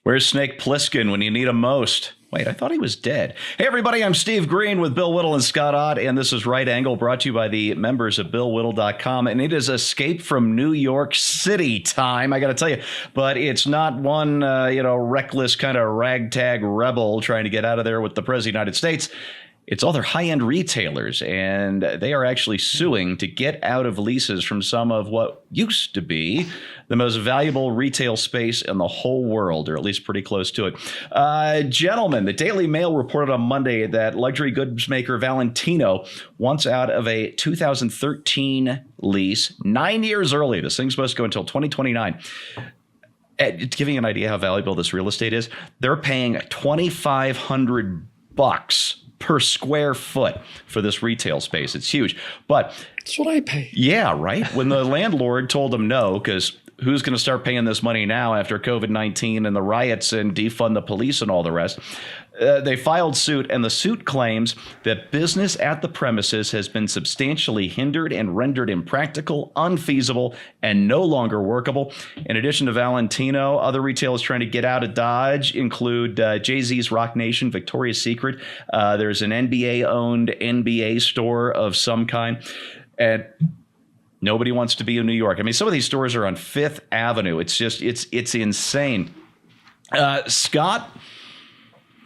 Where's Snake Plissken when you need him most? Wait, I thought he was dead. Hey, everybody, I'm Steve Green with Bill Whittle and Scott Ott, and this is Right Angle, brought to you by the members of BillWhittle.com, and it is Escape from New York City time, I got to tell you. But it's not one, reckless kind of ragtag rebel trying to get out of there with the President of the United States. It's all their high-end retailers, and they are actually suing to get out of leases from some of what used to be the most valuable retail space in the whole world, or at least pretty close to it. Gentlemen, the Daily Mail reported on Monday that luxury goods maker Valentino wants out of a 2013 lease 9 years early. This thing's supposed to go until 2029. To give you an idea how valuable this real estate is, they're paying $2,500 per square foot for this retail space. It's huge. But that's what I pay. Yeah, right. When the landlord told them no, because who's going to start paying this money now after COVID-19 and the riots and defund the police and all the rest? They filed suit, and the suit claims that business at the premises has been substantially hindered and rendered impractical, unfeasible, and no longer workable. In addition to Valentino, other retailers trying to get out of Dodge include Jay-Z's Roc Nation, Victoria's Secret. There's an NBA-owned NBA store of some kind. And nobody wants to be in New York. I mean, some of these stores are on Fifth Avenue. It's just, it's insane. Scott,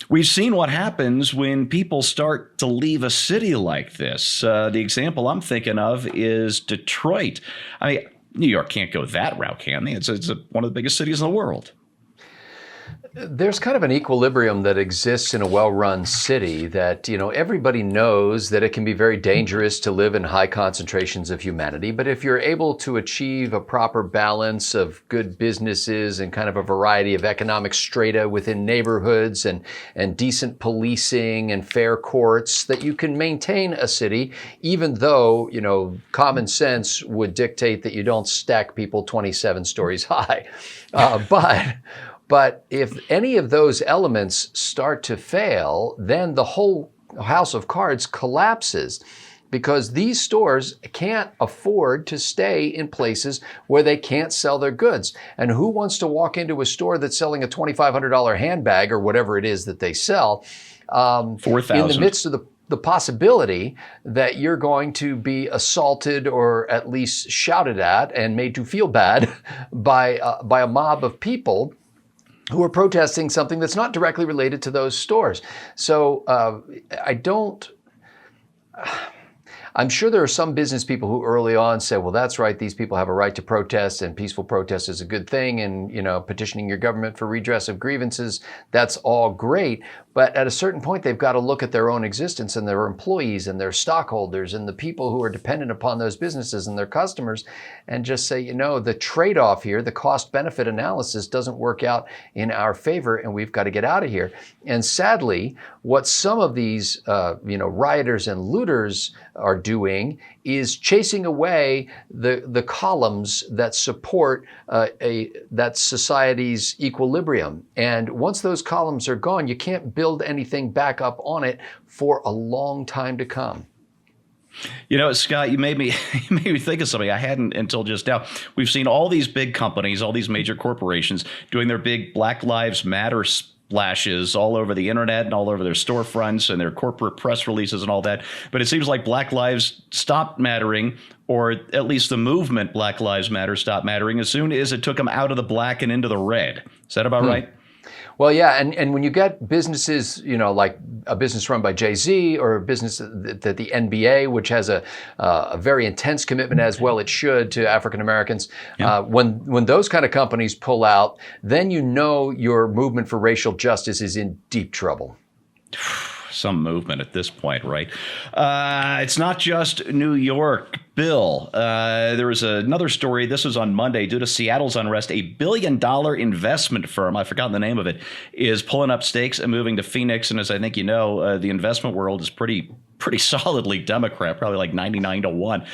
we've seen what happens when people start to leave a city like this. The example I'm thinking of is Detroit. I mean, New York can't go that route, can they? It's one of the biggest cities in the world. There's kind of an equilibrium that exists in a well-run city that, everybody knows that it can be very dangerous to live in high concentrations of humanity. But if you're able to achieve a proper balance of good businesses and kind of a variety of economic strata within neighborhoods and decent policing and fair courts, that you can maintain a city, even though, common sense would dictate that you don't stack people 27 stories high. But if any of those elements start to fail, then the whole house of cards collapses, because these stores can't afford to stay in places where they can't sell their goods. And who wants to walk into a store that's selling a $2,500 handbag or whatever it is that they sell $4,000 in the midst of the possibility that you're going to be assaulted or at least shouted at and made to feel bad by a mob of people who are protesting something that's not directly related to those stores. So I'm sure there are some business people who early on said, well, that's right, these people have a right to protest, and peaceful protest is a good thing, and petitioning your government for redress of grievances, that's all great. But at a certain point, they've got to look at their own existence and their employees and their stockholders and the people who are dependent upon those businesses and their customers, and just say, the trade-off here, the cost-benefit analysis doesn't work out in our favor, and we've got to get out of here. And sadly, what some of these, rioters and looters are doing is chasing away the columns that support that society's equilibrium. And once those columns are gone, you can't build anything back up on it for a long time to come. Scott, you made me think of something I hadn't until just now. We've seen all these big companies, all these major corporations doing their big Black Lives Matter splashes all over the internet and all over their storefronts and their corporate press releases and all that. But it seems like Black Lives stopped mattering, or at least the movement Black Lives Matter stopped mattering as soon as it took them out of the black and into the red. Is that about right? Well, yeah, and when you get businesses, like a business run by Jay-Z or a business that the NBA, which has a very intense commitment, as well it should, to African Americans, when those kind of companies pull out, then your movement for racial justice is in deep trouble. Some movement at this point, right? It's not just New York. Bill, there was another story. This was on Monday. Due to Seattle's unrest, $1 billion investment firm, I've forgotten the name of it, is pulling up stakes and moving to Phoenix. And as I think the investment world is pretty solidly Democrat, probably like 99-1.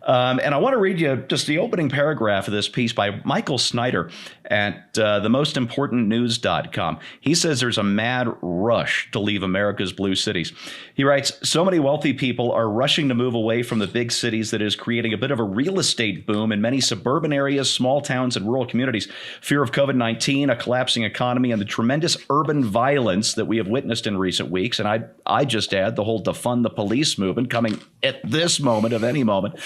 And I want to read you just the opening paragraph of this piece by Michael Snyder. at themostimportantnews.com. He says there's a mad rush to leave America's blue cities. He writes, so many wealthy people are rushing to move away from the big cities that is creating a bit of a real estate boom in many suburban areas, small towns, and rural communities. Fear of COVID-19, a collapsing economy, and the tremendous urban violence that we have witnessed in recent weeks. And I just add the whole defund the police movement coming at this moment of any moment,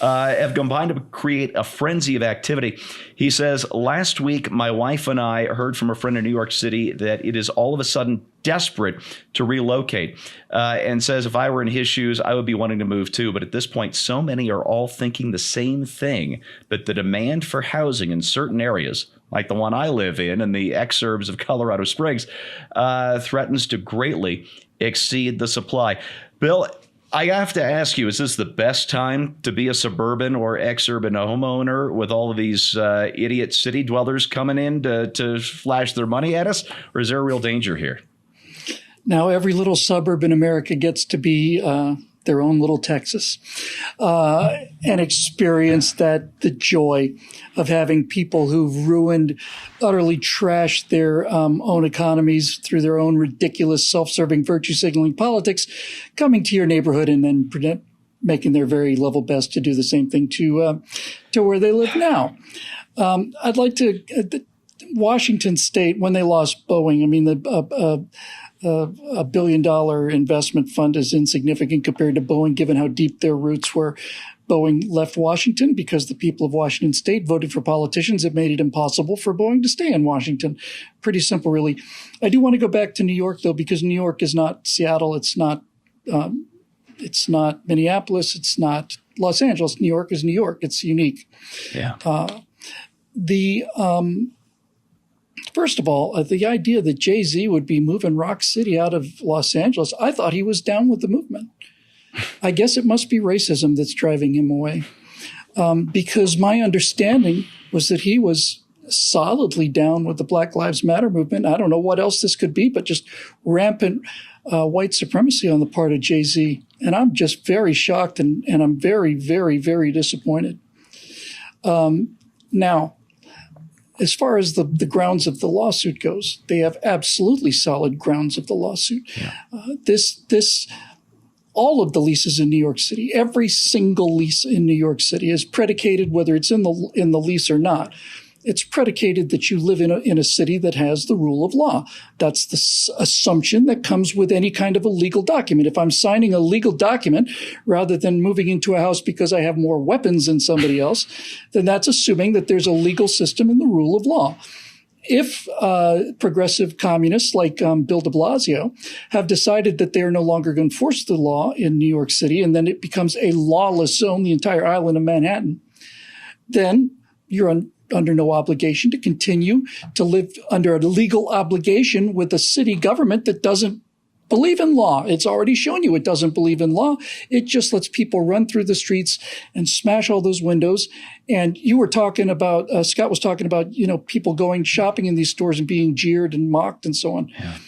have combined to create a frenzy of activity. He says, last week, my wife and I heard from a friend in New York City that it is all of a sudden desperate to relocate, and says if I were in his shoes, I would be wanting to move too. But at this point, so many are all thinking the same thing, that the demand for housing in certain areas, like the one I live in the exurbs of Colorado Springs, threatens to greatly exceed the supply. Bill, I have to ask you, is this the best time to be a suburban or exurban homeowner with all of these idiot city dwellers coming in to flash their money at us? Or is there a real danger here? Now, every little suburb in America gets to be their own little Texas, and experience the joy of having people who've ruined, utterly trashed their own economies through their own ridiculous self-serving virtue signaling politics, coming to your neighborhood and then making their very level best to do the same thing to where they live now. I'd like to Washington State, when they lost Boeing, I mean, a $1 billion investment fund is insignificant compared to Boeing, given how deep their roots were. Boeing left Washington because the people of Washington State voted for politicians that made it impossible for Boeing to stay in Washington. Pretty simple, really. I do want to go back to New York, though, because New York is not Seattle. It's not Minneapolis. It's not Los Angeles. New York is New York. It's unique. Yeah. First of all, the idea that Jay-Z would be moving Rock City out of Los Angeles, I thought he was down with the movement. I guess it must be racism that's driving him away, because my understanding was that he was solidly down with the Black Lives Matter movement. I don't know what else this could be, but just rampant white supremacy on the part of Jay-Z. And I'm just very shocked, and I'm very, very, very disappointed. Now, as far as the grounds of the lawsuit goes, they have absolutely solid grounds of the lawsuit. Yeah. All of the leases in New York City, every single lease in New York City is predicated, whether it's in the lease or not, it's predicated that you live in a city that has the rule of law. That's the assumption that comes with any kind of a legal document. If I'm signing a legal document rather than moving into a house because I have more weapons than somebody else, then that's assuming that there's a legal system and the rule of law. If progressive communists like Bill de Blasio have decided that they are no longer going to enforce the law in New York City, and then it becomes a lawless zone, the entire island of Manhattan, then you're under no obligation to continue to live under a legal obligation with a city government that doesn't believe in law. It's already shown you it doesn't believe in law. It just lets people run through the streets and smash all those windows. And you were talking about, Scott was talking about, people going shopping in these stores and being jeered and mocked and so on. Yeah.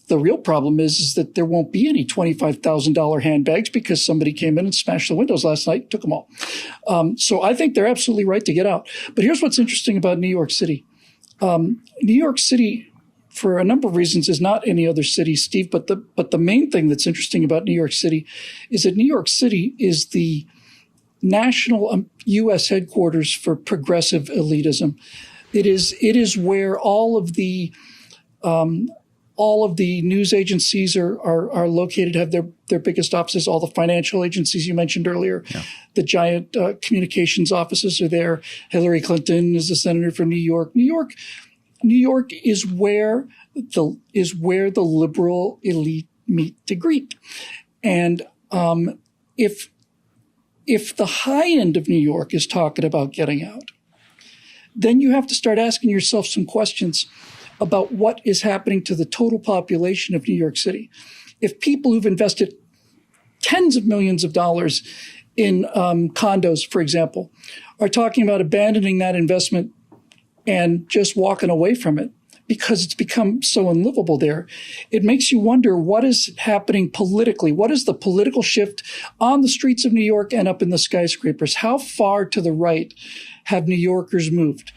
The real problem is that there won't be any $25,000 handbags because somebody came in and smashed the windows last night, took them all. So I think they're absolutely right to get out. But here's what's interesting about New York City. New York City, for a number of reasons, is not any other city, Steve. But the main thing that's interesting about New York City is that New York City is the national U.S. headquarters for progressive elitism. It is where all of the news agencies are located, have their biggest offices. All the financial agencies you mentioned earlier, yeah. The giant communications offices are there. Hillary Clinton is a senator from New York. New York is where the liberal elite meet to greet. And if the high end of New York is talking about getting out, then you have to start asking yourself some questions about what is happening to the total population of New York City. If people who've invested tens of millions of dollars in condos, for example, are talking about abandoning that investment and just walking away from it because it's become so unlivable there, it makes you wonder what is happening politically. What is the political shift on the streets of New York and up in the skyscrapers? How far to the right have New Yorkers moved?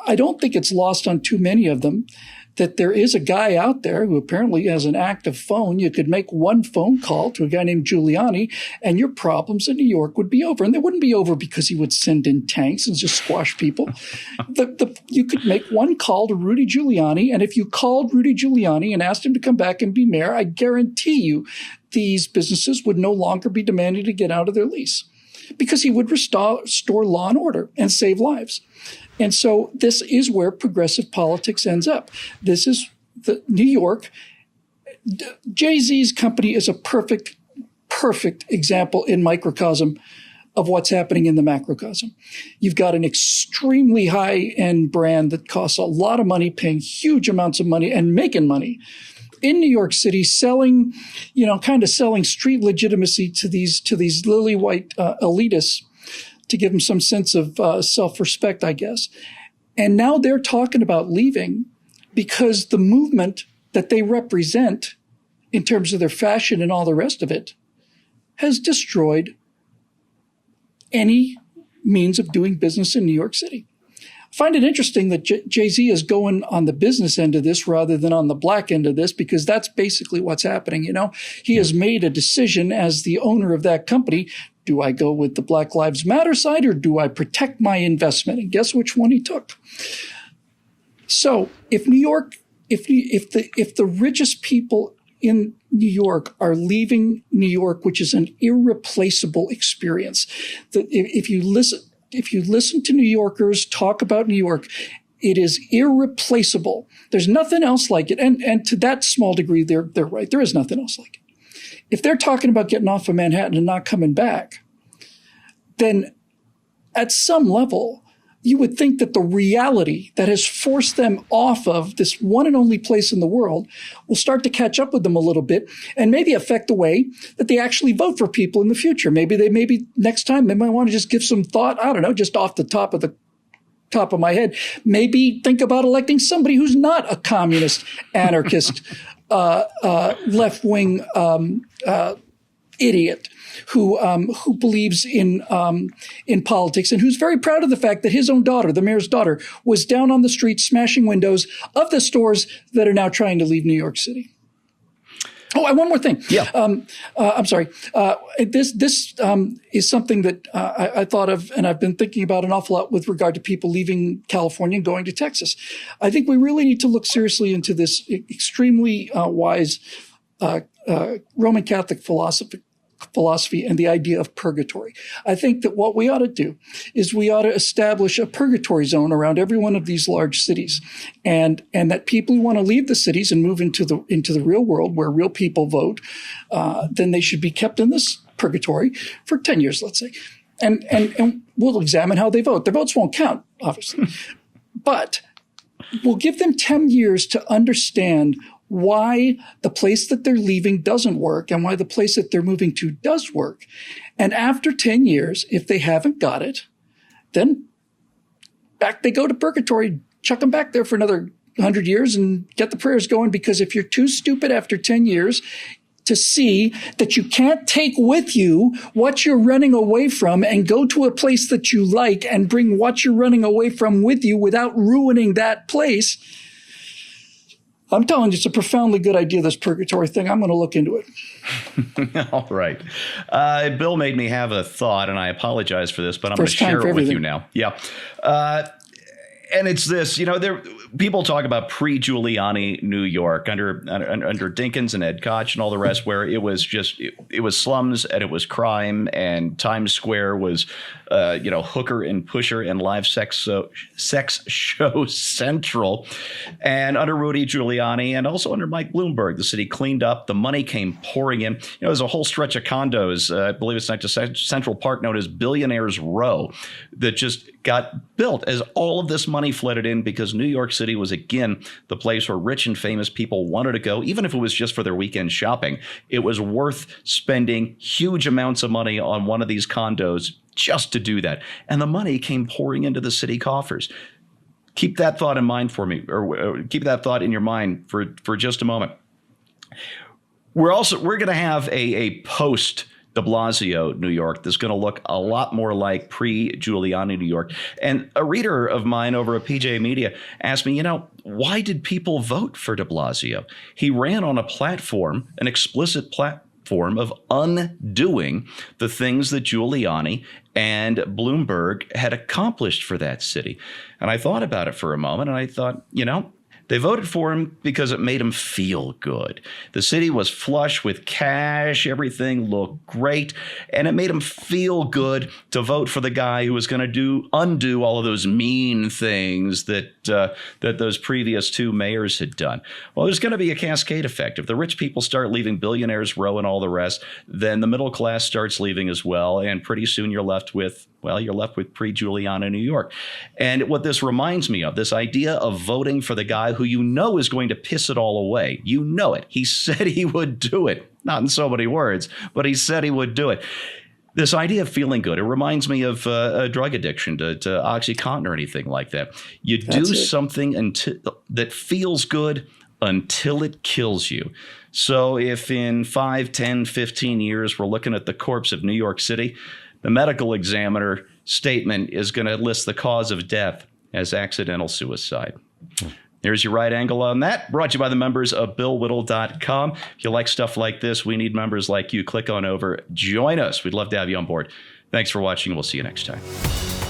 I don't think it's lost on too many of them that there is a guy out there who apparently has an active phone. You could make one phone call to a guy named Giuliani and your problems in New York would be over. And they wouldn't be over because he would send in tanks and just squash people. You could make one call to Rudy Giuliani. And if you called Rudy Giuliani and asked him to come back and be mayor, I guarantee you these businesses would no longer be demanding to get out of their lease because he would restore law and order and save lives. And so this is where progressive politics ends up. This is the New York. Jay-Z's company is a perfect example in microcosm of what's happening in the macrocosm. You've got an extremely high-end brand that costs a lot of money, paying huge amounts of money and making money in New York City, selling street legitimacy to these lily white elitists, to give them some sense of self-respect, I guess. And now they're talking about leaving because the movement that they represent in terms of their fashion and all the rest of it has destroyed any means of doing business in New York City. I find it interesting that Jay-Z is going on the business end of this rather than on the black end of this, because that's basically what's happening. He has made a decision as the owner of that company. Do I go with the Black Lives Matter side or do I protect my investment? And guess which one he took. So if New York, if the richest people in New York are leaving New York, which is an irreplaceable experience, that if you listen to New Yorkers talk about New York, it is irreplaceable. There's nothing else like it. And to that small degree, they're right. There is nothing else like it. If they're talking about getting off of Manhattan and not coming back, then at some level, you would think that the reality that has forced them off of this one and only place in the world will start to catch up with them a little bit and maybe affect the way that they actually vote for people in the future. Maybe next time they might want to just give some thought, I don't know, just off the top of my head, maybe think about electing somebody who's not a communist, anarchist, left-wing idiot who believes in politics and who's very proud of the fact that his own daughter, the mayor's daughter, was down on the street smashing windows of the stores that are now trying to leave New York City. Oh, and one more thing. Yeah. I'm sorry. This is something that I thought of, and I've been thinking about an awful lot with regard to people leaving California and going to Texas. I think we really need to look seriously into this extremely wise Roman Catholic philosophy and the idea of purgatory. I think that what we ought to do is we ought to establish a purgatory zone around every one of these large cities, and that people who want to leave the cities and move into the real world where real people vote, then they should be kept in this purgatory for 10 years, let's say. And we'll examine how they vote. Their votes won't count, obviously. But we'll give them 10 years to understand why the place that they're leaving doesn't work and why the place that they're moving to does work. And after 10 years, if they haven't got it, then back they go to purgatory, chuck them back there for another 100 years and get the prayers going. Because if you're too stupid after 10 years to see that you can't take with you what you're running away from and go to a place that you like and bring what you're running away from with you without ruining that place, I'm telling you, it's a profoundly good idea, this purgatory thing. I'm going to look into it. All right. Bill made me have a thought, and I apologize for this, but I'm going to First time share for it with you everything. now. Yeah. And it's this, people talk about pre-Giuliani New York under Dinkins and Ed Koch and all the rest, where it was just, it was slums and it was crime, and Times Square was, hooker and pusher and live sex show central. And under Rudy Giuliani and also under Mike Bloomberg, the city cleaned up. The money came pouring in. There's a whole stretch of condos, I believe it's next to Central Park, known as Billionaires Row, that just got built as all of this money flooded in because New York City was, again, the place where rich and famous people wanted to go, even if it was just for their weekend shopping. It was worth spending huge amounts of money on one of these condos just to do that. And the money came pouring into the city coffers. Keep that thought in mind for me, or keep that thought in your mind for just a moment. We're going to have a post de Blasio, New York, that's going to look a lot more like pre-Giuliani New York. And a reader of mine over at PJ Media asked me, why did people vote for de Blasio? He ran on a platform, an explicit platform of undoing the things that Giuliani and Bloomberg had accomplished for that city. And I thought about it for a moment, and I thought, they voted for him because it made him feel good. The city was flush with cash. Everything looked great. And it made him feel good to vote for the guy who was going to undo all of those mean things that those previous two mayors had done. Well, there's going to be a cascade effect. If the rich people start leaving, billionaires row and all the rest, then the middle class starts leaving as well. And pretty soon you're left with pre-Giuliani New York. And what this reminds me of, this idea of voting for the guy who is going to piss it all away. You know it. He said he would do it. Not in so many words, but he said he would do it. This idea of feeling good, it reminds me of a drug addiction to OxyContin or anything like that. You do something that feels good until it kills you. So if in 5, 10, 15 years, we're looking at the corpse of New York City, the medical examiner statement is going to list the cause of death as accidental suicide. There's your right angle on that. Brought to you by the members of BillWhittle.com. If you like stuff like this, we need members like you. Click on over. Join us. We'd love to have you on board. Thanks for watching. We'll see you next time.